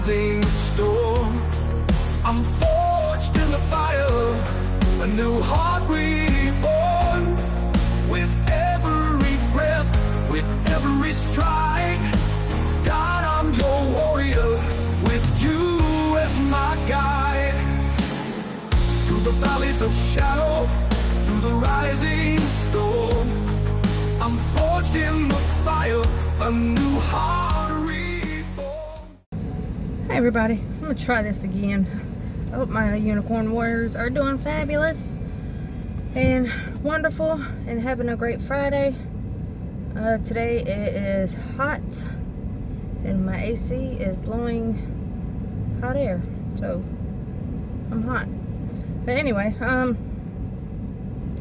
rising storm. I'm forged in the fire, a new heart reborn. With every breath, with every stride, God, I'm your warrior, with you as my guide. Through the valleys of shadow, through the rising storm, I'm forged in the fire, a new heart reborn. Hey everybody, I'm gonna try this again. I hope my unicorn warriors are doing fabulous and wonderful and having a great Friday. Today it is hot and my AC is blowing hot air, so I'm hot. But anyway, I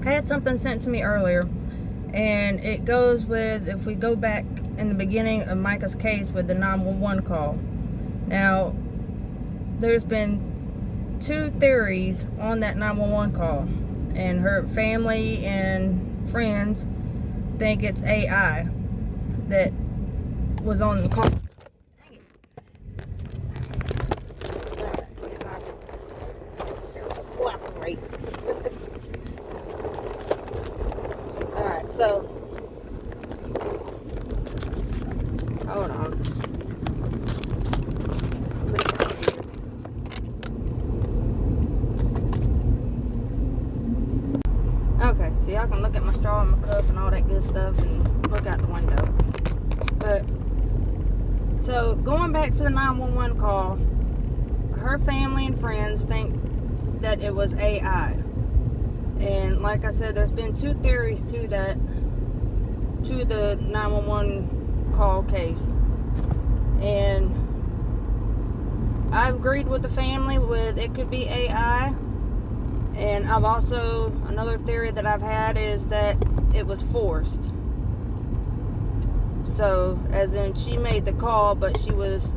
had something sent to me earlier, and it goes with, if we go back in the beginning of Mica's case with the 911 call. Now, there's been two theories on that 911 call, and her family and friends think it's AI that was on the call. Alright, so hold on. Okay, so y'all can look at my straw and my cup and all that good stuff and look out the window. But, so going back to the 911 call, her family and friends think that it was AI. And like I said, there's been two theories to that, to the 911 call case. And I've agreed with the family with it could be AI. And I've also, another theory that I've had is that it was forced. So, as in she made the call, but she was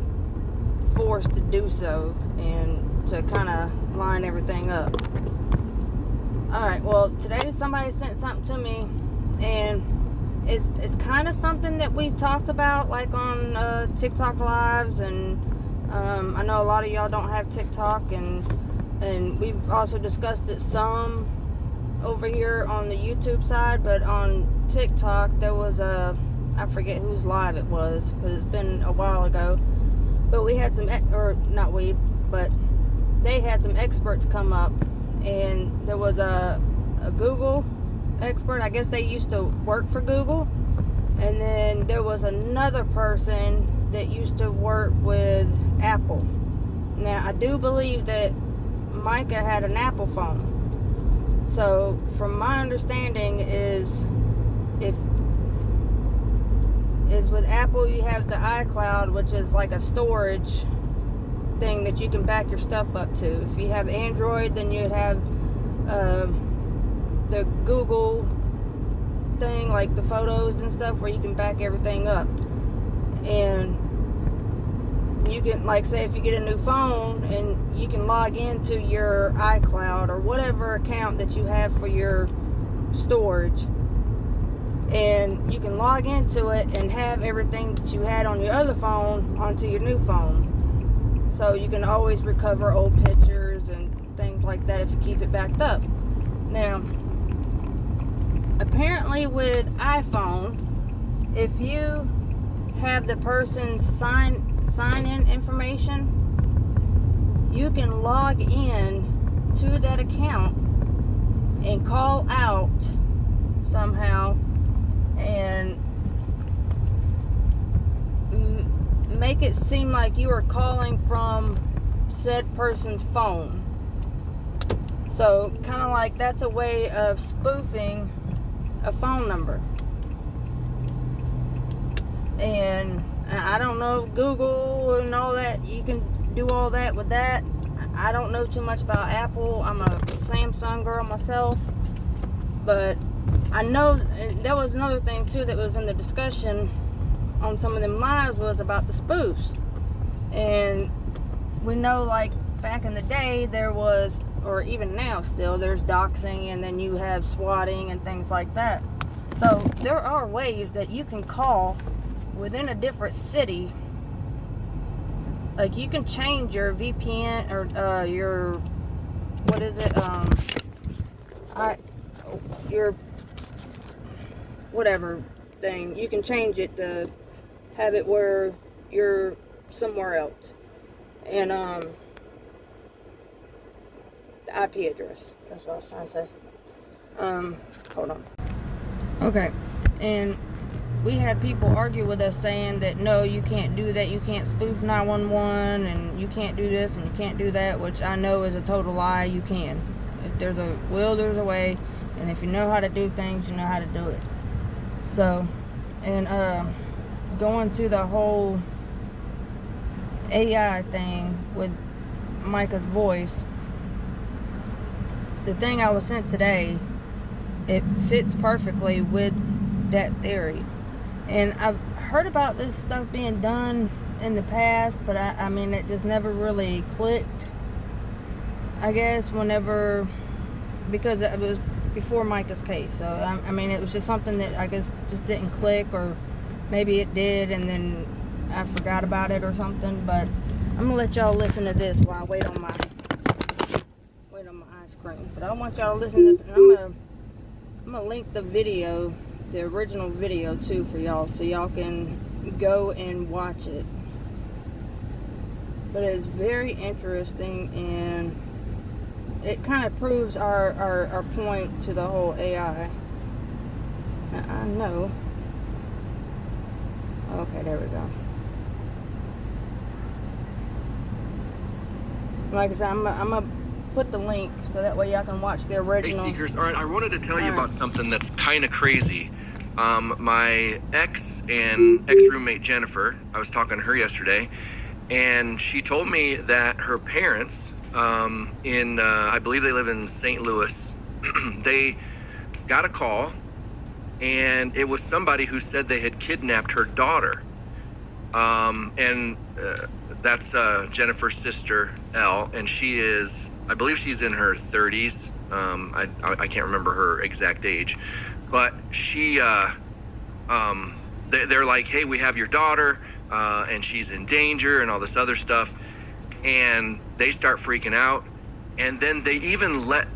forced to do so and to kind of line everything up. Alright, well, today somebody sent something to me, and it's kind of something that we've talked about, like on TikTok lives, and I know a lot of y'all don't have TikTok, and we've also discussed it some over here on the YouTube side, but on TikTok there was I forget whose live it was, because it's been a while ago, but we had some, but they had some experts come up, and there was a Google expert. I guess they used to work for Google, and then there was another person that used to work with Apple. Now, I do believe that Mica had an Apple phone. So, from my understanding is with Apple you have the iCloud, which is like a storage thing that you can back your stuff up to. If you have Android, then you'd have the Google thing, like the photos and stuff, where you can back everything up. And you can, like, say if you get a new phone, and you can log into your iCloud or whatever account that you have for your storage, and you can log into it and have everything that you had on your other phone onto your new phone. So you can always recover old pictures and things like that if you keep it backed up. Now, apparently with iPhone, if you have the person's sign-in information, you can log in to that account and call out somehow and make it seem like you are calling from said person's phone. So, kind of like that's a way of spoofing a phone number. And I don't know, Google and all that, you can do all that with that. I don't know too much about Apple. I'm a Samsung girl myself. But I know there was another thing too that was in the discussion on some of them lives, was about the spoofs. And we know, like, back in the day there was, or even now still, there's doxing, and then you have swatting and things like that. So there are ways that you can call within a different city like, you can change your VPN or your, what is it, your whatever thing. You can change it to have it where you're somewhere else. And the IP address, that's what I was trying to say. Hold on. Okay, and we had people argue with us saying that no, you can't do that, you can't spoof 911, and you can't do this and you can't do that, which I know is a total lie. You can. If there's a will, there's a way, and if you know how to do things, you know how to do it. So, and going to the whole AI thing with Mica's voice, the thing I was sent today, it fits perfectly with that theory. And I've heard about this stuff being done in the past, but I mean, it just never really clicked, I guess, because it was before Mica's case. So, I mean, it was just something that I guess just didn't click, or maybe it did and then I forgot about it or something. But I'm going to let y'all listen to this while I wait on my ice cream. But I want y'all to listen to this, and I'm going to link the video, the original video too, for y'all, so y'all can go and watch it. But it's very interesting, and it kind of proves our point to the whole AI. Now, I know. Okay, there we go. Like I said, I'm gonna put the link so that way y'all can watch the original. Hey Seekers, all right, I wanted to tell you about something that's kind of crazy. My ex and ex-roommate Jennifer, I was talking to her yesterday, and she told me that her parents, I believe they live in St. Louis, they got a call, and it was somebody who said they had kidnapped her daughter. That's Jennifer's sister, Elle, and she is, I believe she's in her 30s. I can't remember her exact age, but she, they're like, hey, we have your daughter, and she's in danger and all this other stuff. And they start freaking out. And then they even let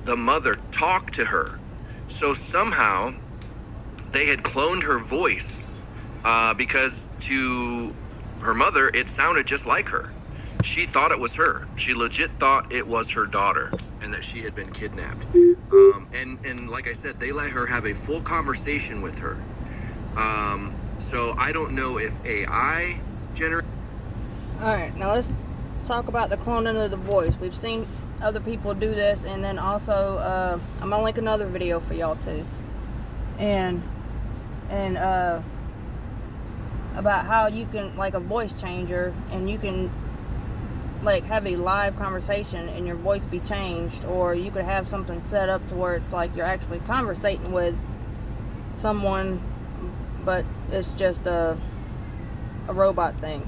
the mother talk to her. So somehow they had cloned her voice, because to her mother, it sounded just like her. She thought it was her. She legit thought it was her daughter and that she had been kidnapped. And like I said, they let her have a full conversation with her. So I don't know if AI generated. All right, now let's talk about the cloning of the voice. We've seen other people do this, and then also I'm gonna link another video for y'all too, and about how you can, like, a voice changer, and you can like have a live conversation and your voice be changed, or you could have something set up to where it's like you're actually conversating with someone, but it's just a robot thing,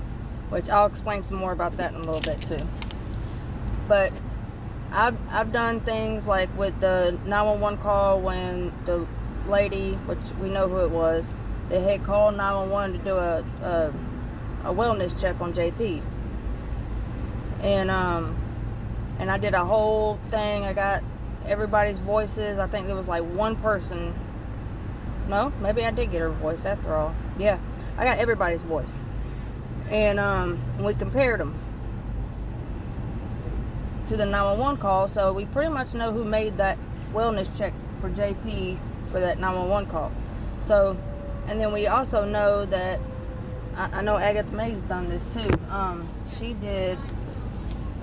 which I'll explain some more about that in a little bit too. But I've done things like with the 911 call, when the lady, which we know who it was, they had called 911 to do a wellness check on JP. And I did a whole thing. I got everybody's voices. I think there was like one person. No, maybe I did get her voice after all. Yeah, I got everybody's voice. And we compared them to the 911 call, so we pretty much know who made that wellness check for JP for that 911 call. So, and then we also know that, I know Agatha May's done this too. She did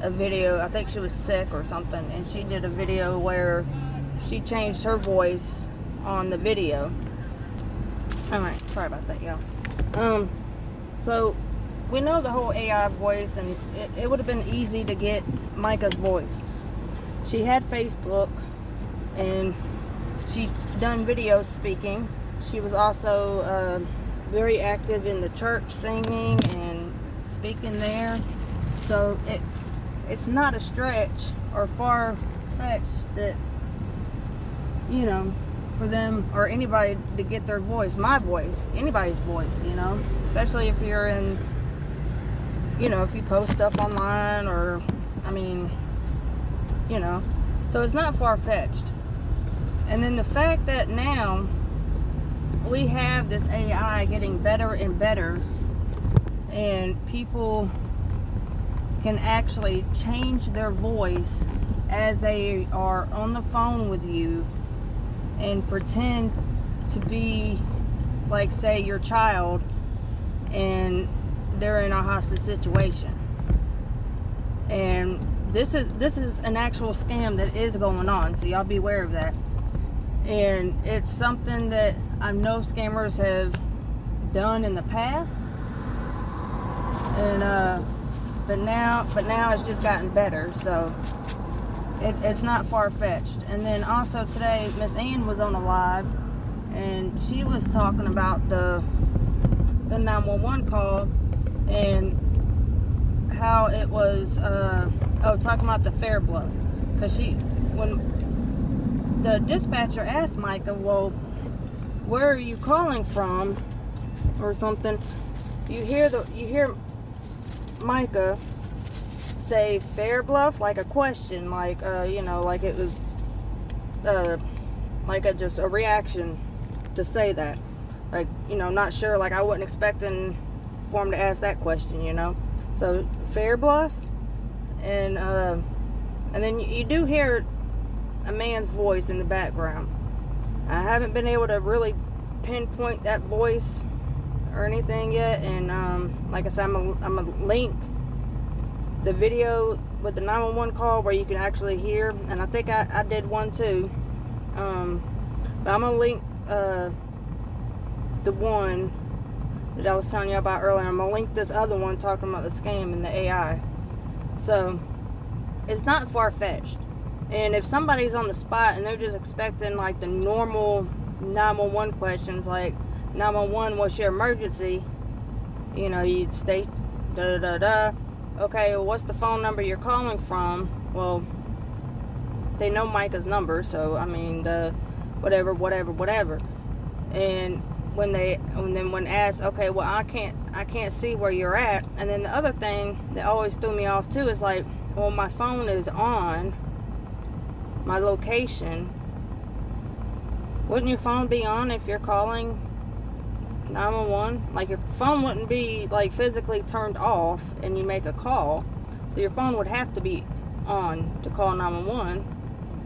a video, I think she was sick or something, and she did a video where she changed her voice on the video. Alright, sorry about that, y'all. So we know the whole AI voice, and it would have been easy to get Mica's voice. She had Facebook, and she done video speaking. She was also very active in the church, singing and speaking there. So it's not a stretch or far-fetched that, you know, for them or anybody to get their voice, my voice, anybody's voice, you know, especially if you're in, you know, if you post stuff online, or, I mean, you know, so it's not far-fetched. And then the fact that now we have this AI getting better and better, and people can actually change their voice as they are on the phone with you and pretend to be, like, say, your child, and they're in a hostage situation. And this is an actual scam that is going on, so y'all be aware of that. And it's something that I know scammers have done in the past, and but now it's just gotten better, so it's not far-fetched. And then also today, Miss Ann was on a live, and she was talking about the 911 call, and how it was talking about the fare bluff, because when the dispatcher asked Mica, well, where are you calling from, or something, you hear Mica say fare bluff, like a question, like you know, like it was like just a reaction to say that, like, you know, not sure, like I wasn't expecting for him to ask that question, you know. So fare bluff, and then you do hear a man's voice in the background. I haven't been able to really pinpoint that voice or anything yet, and like I said, I'm gonna link the video with the 911 call where you can actually hear, and I think I did one too, but I'm gonna link the one that I was telling you about earlier. I'm gonna link this other one talking about the scam and the AI. So it's not far-fetched. And if somebody's on the spot and they're just expecting like the normal 911 questions, like 911, what's your emergency? You know, you'd state da da da da. Okay, well, what's the phone number you're calling from? Well, they know Mica's number, so I mean the whatever. And when asked, okay, well, I can't see where you're at. And then the other thing that always threw me off too is like, well, my phone is on my location. Wouldn't your phone be on if you're calling 911? Like, your phone wouldn't be like physically turned off and you make a call, so your phone would have to be on to call 911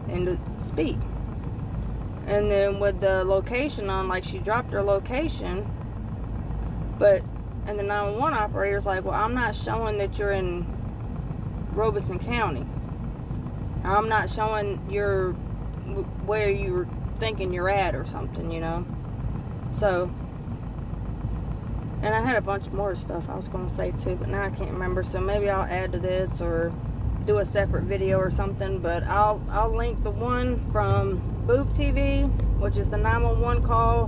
and to speak. And then with the location on, like, she dropped her location, and the 911 operator's like, well, I'm not showing that you're in Robeson County. I'm not showing where you're thinking you're at or something, you know. So, and I had a bunch more stuff I was going to say too, but now I can't remember, so maybe I'll add to this or do a separate video or something. But I'll link the one from Boob TV, which is the 911 call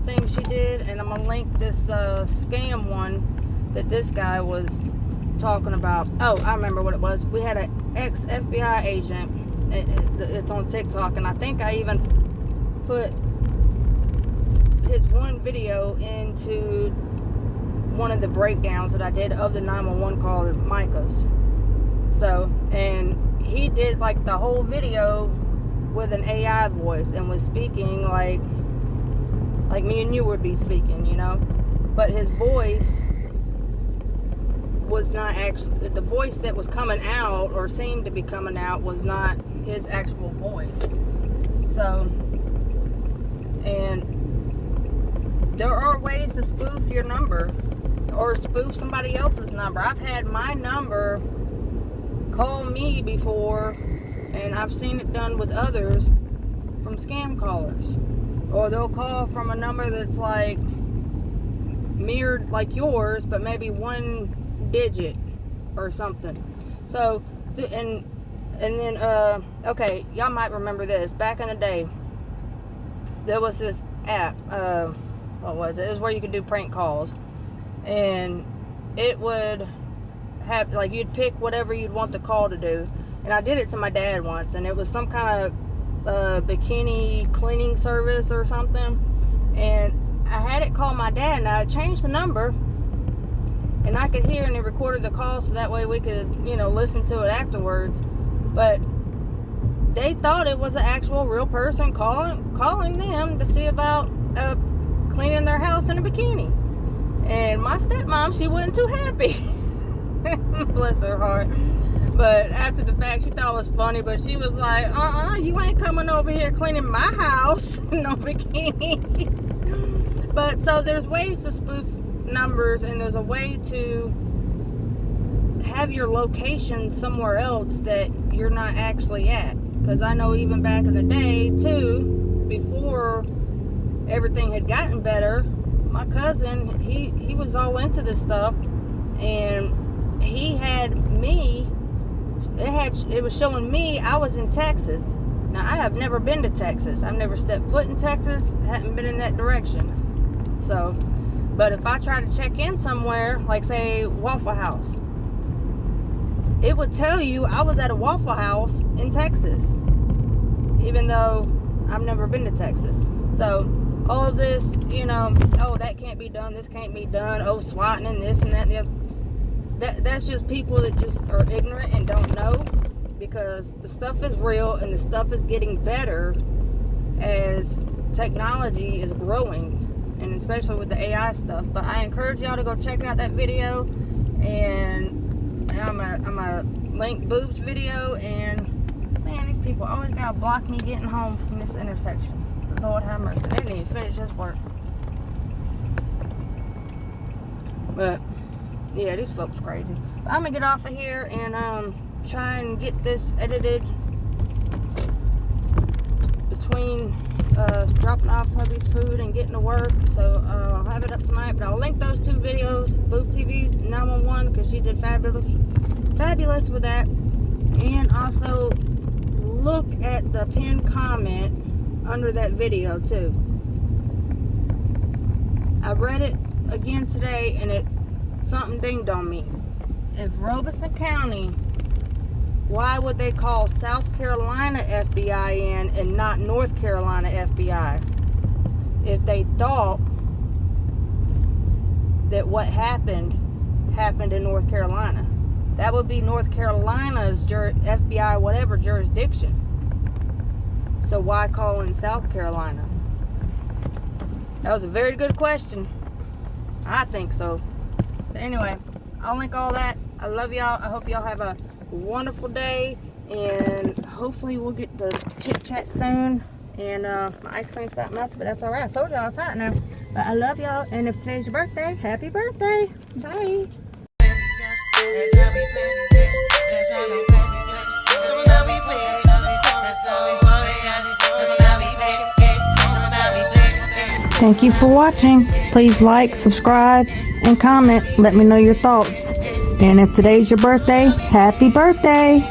thing she did, and I'm gonna link this scam one that this guy was talking about. Oh, I remember what it was. We had an ex-FBI agent. It's on TikTok, and I think I even put his one video into one of the breakdowns that I did of the 911 call at Mica's. So, and he did like the whole video with an AI voice and was speaking like me and you would be speaking, you know. But his voice was not actually, the voice that was coming out or seemed to be coming out was not his actual voice. So, and there are ways to spoof your number or spoof somebody else's number. I've had my number call me before, and I've seen it done with others from scam callers. Or they'll call from a number that's like mirrored like yours, but maybe one digit or something. So, and then okay, y'all might remember this. Back in the day, there was this app. What was it? It was where you could do prank calls, and it would have, like, you'd pick whatever you'd want the call to do. And I did it to my dad once, and it was some kind of bikini cleaning service or something. And I had it call my dad. Now I changed the number, and I could hear, and they recorded the call so that way we could, you know, listen to it afterwards. But they thought it was an actual real person calling them to see about cleaning their house in a bikini. And my stepmom, she wasn't too happy. Bless her heart. But after the fact, she thought it was funny, but she was like, you ain't coming over here cleaning my house in no bikini. But so there's ways to spoof numbers, and there's a way to have your location somewhere else that you're not actually at. Because I know even back in the day too, before everything had gotten better, my cousin, he was all into this stuff, and he had me, it was showing me I was in Texas. Now, I have never been to Texas. I've never stepped foot in Texas, hadn't been in that direction. So, but if I try to check in somewhere, like say Waffle House, it would tell you I was at a Waffle House in Texas, even though I've never been to Texas. So all of this, you know, oh, that can't be done, this can't be done, oh, swatting and this and that and the other. That's just people that just are ignorant and don't know, because the stuff is real and the stuff is getting better as technology is growing, and especially with the AI stuff. But I encourage y'all to go check out that video, and I'm a link Boob's video. And man, these people always gotta block me getting home from this intersection. Lord have mercy, they didn't even finish this work. But yeah, these folks crazy. But I'm gonna get off of here and try and get this edited between dropping off hubby's food and getting to work. So I'll have it up tonight, but I'll link those two videos, Boob TV's 911, because she did fabulous with that. And also look at the pinned comment under that video too. I read it again today, and something dinged on me. If Robeson County, why would they call South Carolina FBI in and not North Carolina FBI? If they thought that what happened in North Carolina, that would be North Carolina's FBI whatever jurisdiction. So why call in South Carolina? That was a very good question. I think so. But anyway, I'll link all that. I love y'all. I hope y'all have a wonderful day, and hopefully we'll get to chit chat soon. And my ice cream's about melted, but that's all right. I told y'all it's hot now. But I love y'all, and if today's your birthday, happy birthday. Bye. Thank you for watching. Please like, subscribe, and comment. Let me know your thoughts. And if today's your birthday, happy birthday.